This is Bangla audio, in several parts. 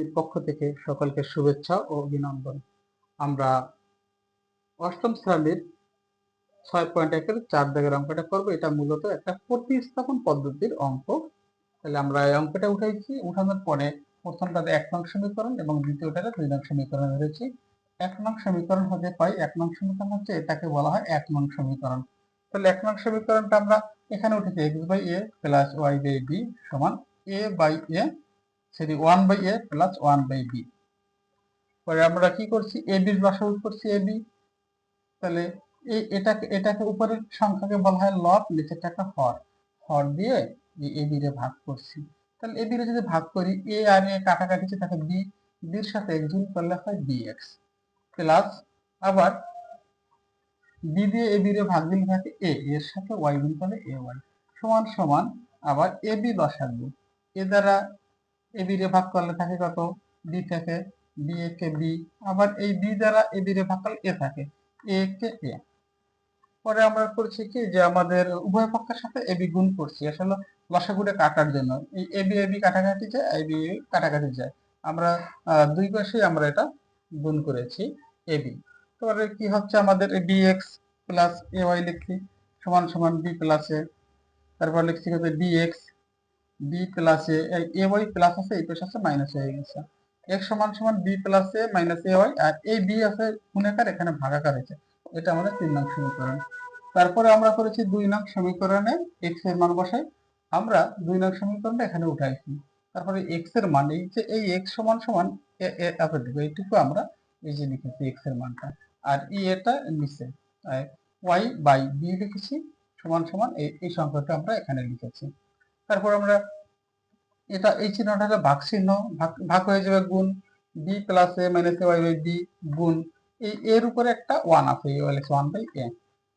এর পক্ষ থেকে সকলকে শুভেচ্ছা ও অভিনন্দন। আমরা অষ্টম শ্রেণীর 6.1-এর 4 দাগের অঙ্কটা করবো। এটা মূলত একটা প্রতিস্থাপন পদ্ধতির অঙ্ক। তাহলে আমরা এই অঙ্কটা উঠাইছি। উঠানোর পরে প্রথমটাতে 1 নং সমীকরণ এবং দ্বিতীয়টাতে 2 নং সমীকরণ ধরেছি। 1 নং সমীকরণ হতে পাই 1 নং সমীকরণ হচ্ছে এটাকে বলা হয় 1 নং সমীকরণ। তাহলে 1 নং সমীকরণটা আমরা এখানে উঠেছি x/a প্লাস y/b সমান a/a 1/a প্লাস 1/b। পরে আমরা কি করছি, এ বির লসাগু করছি এ বি। তাহলে এটাকে উপরের সংখ্যাকে বলা হয় লব, নিচেরটাকে হর। হর দিয়ে এ বি রে ভাগ করছি। তাহলে এ বি রে যদি ভাগ করি, এ আর এ কাটাকাটিছে থাকে বি, বির সাথে x গুণ করলে হয় bx প্লাস আবার বি দিয়ে এ বি রে ভাগ দিলে থাকে এ, এর সাথে y গুণ করলে ay সমান সমান আবার এ বি লসাগু। এ দ্বারা এ বি রে ভাগ করলে থাকে কত, বি থেকে, বি এ কে বি, আবার এই বি দ্বারা এ বি রে ভাগ করলে এ থাকে, এ কে এ। পরে আমরা করছি কি যে আমাদের উভয় পক্ষের সাথে এ বি গুণ করছি আসলে লসাগুটা কাটার জন্য। এই এ বি কাটাকাটি যায়, এ বি কাটাকাটি যায়, আমরা দুই পাশে আমরা এটা গুণ করেছি এ বি। তারপরে কি হচ্ছে আমাদের B x plus A Y লিখছি সমান সমান বি প্লাস এ। তারপর লিখছি হচ্ছে B x B plus A Y plus আছে, এই পাশে আছে মাইনাস হয়ে গেছে, এক্স সমান সমান B plus A minus A Y, আর এই বি আছে গুণাকার, এখানে ভাগাকার হয়েছে। এটা আমাদের 3 নং সমীকরণ। তারপরে আমরা করেছি 2 নং সমীকরণে এক্স এর মান বসাই। আমরা 2 নং সমীকরণটা এখানে উঠাইছি। তারপরে এক্স এর মান এই যে এই এক্স সমান সমান এতটুকু, এইটুকু আমরা এই যে লিখেছি এক্স এর মানটা, আর এটা নিচে ওয়াই বাই বি লিখেছি সমান সমান এই সংখ্যাটা আমরা এখানে লিখেছি। তারপর আমরা এটা এই চিহ্নটা হলো ভাগ চিহ্ন, ভাগ হয়ে যাবে গুণ, B plus A minus A Y by B গুণ এই এর উপরে একটা 1 আছে, A Y one by A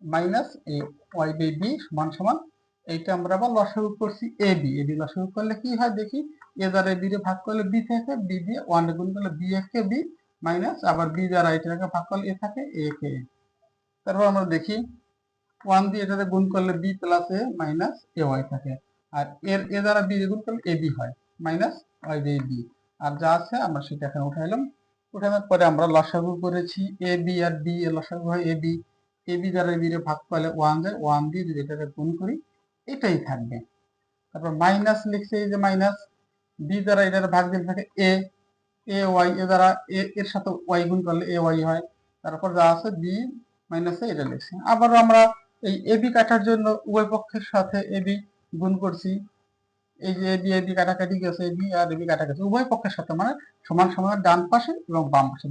minus A Y by B সমান সমান এইটা আমরা আবার লসাগু করছি এ বি লসাগু করলে কি হয় দেখি, এ দ্বারা বি রে ভাগ করলে বি থেকে, বি দিয়ে 1 গুণ করলে B A K B minus আবার বি দ্বারা এটাকে ভাগ করলে এ থাকে এ কে এ। তারপর আমরা দেখি 1 দিয়ে এটাতে গুণ করলে B plus A minus A Y থাকে, আর এ দ্বারা বি গুণ করলে এ বি হয় মাইনাস ওয়াই বাই বি। আর যা আছে আমরা সেটা এখানে উঠাইলাম। উঠানোর পরে আমরা লসাগু করেছি এ বি, আর বি এর লসাগু হয় এ বি দ্বারা বি রে ভাগ করলে 1 যায়, 1 দিয়ে যদি এটাকে গুণ করি এটাই থাকবে। তারপর মাইনাস লিখছে, এই যে মাইনাস বি দ্বারা এটার ভাগ দিলে থাকে এ ওয়াই, এ দ্বারা এর সাথে ওয়াই গুণ করলে এ ওয়াই হয়। তারপর যা আছে বি মাইনাসে এটা লিখছি। আবার আমরা এই এ বি কাটার জন্য উভয় পক্ষের সাথে এ বি গুণ করছি। এই যে এ বি কাটাকাটি গেছে, A B R A B কাটা গেছে, উভয় পক্ষের সাথে মানে সমান সমান ডান পাশে এবং বাম পাশে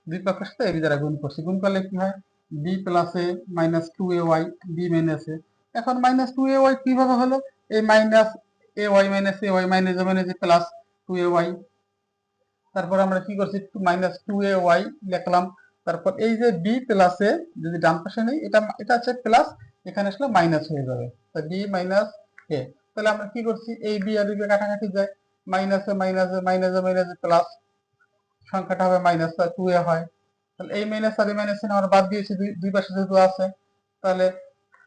দুই পক্ষের সাথে এ বি দ্বারা গুণ করছি। গুণ করলে কি হয়, B plus A minus 2ay B minus এ। এখন মাইনাস 2ay কিভাবে হলো, এই minus A Y minus A Y minus plus 2ay। তারপর আমরা কি করছি, মাইনাস 2ay লিখলাম। তারপর এই যে বি প্লাস এ যদি ডান পাশে নেই, এটা আছে প্লাস, এখানে আসলে মাইনাস হয়ে যাবে, বি মাইনাস এ। তাহলে আমরা কি করছি, এই বি আর বি কাটাকাটি যায়, মাইনাসে মাইনাসে মাইনাসে মাইনাসে প্লাস, সংখ্যাটা হবে মাইনাস 2a হয়। তাহলে এই মাইনাস আর এই মাইনাস আমরা বাদ দিয়েছি, দুই পাশে যেহেতু আছে, তাহলে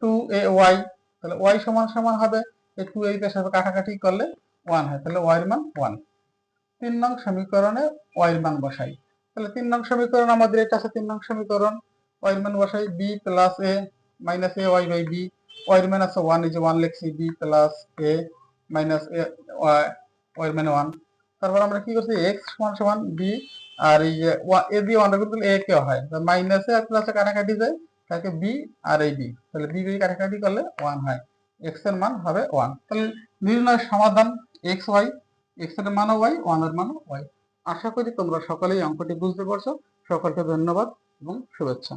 2ay, তাহলে ওয়াই সমান সমান হবে এই 2a পাশে কাটাকাটি করলে 1 হয়, তাহলে ওয়াই এর মান 1। 3 নং সমীকরণে ওয়াই এর মান বসাই। তাহলে 3 নং সমীকরণ আমাদের এটা আছে, 3 নং সমীকরণ ওয়াই এর মান বসাই, B plus A minus A Y by B, Y এর মান আছে 1, এই যে 1 লিখছি, B plus A minus A Y এর মান 1। তারপর আমরা কি করছি, এক্স সমান সমান বি, আর এই যে এ দিয়ে 1 গুণ করলে এ কে হয়, মাইনাসে আর প্লাসে কাটাকাটি যায় থাকে বি আর এই বি, তাহলে বি কাটাকাটি করলে 1 হয়, এক্স এর মান হবে 1। তাহলে নির্ণয় সমাধান এক্স ওয়াই, এক্স এর মানও ওয়াই, ওয়ান এর মানও ওয়াই। আশা করি তোমরা সকলেই অঙ্কটি বুঝতে পারছো। সকলকে ধন্যবাদ এবং শুভেচ্ছা।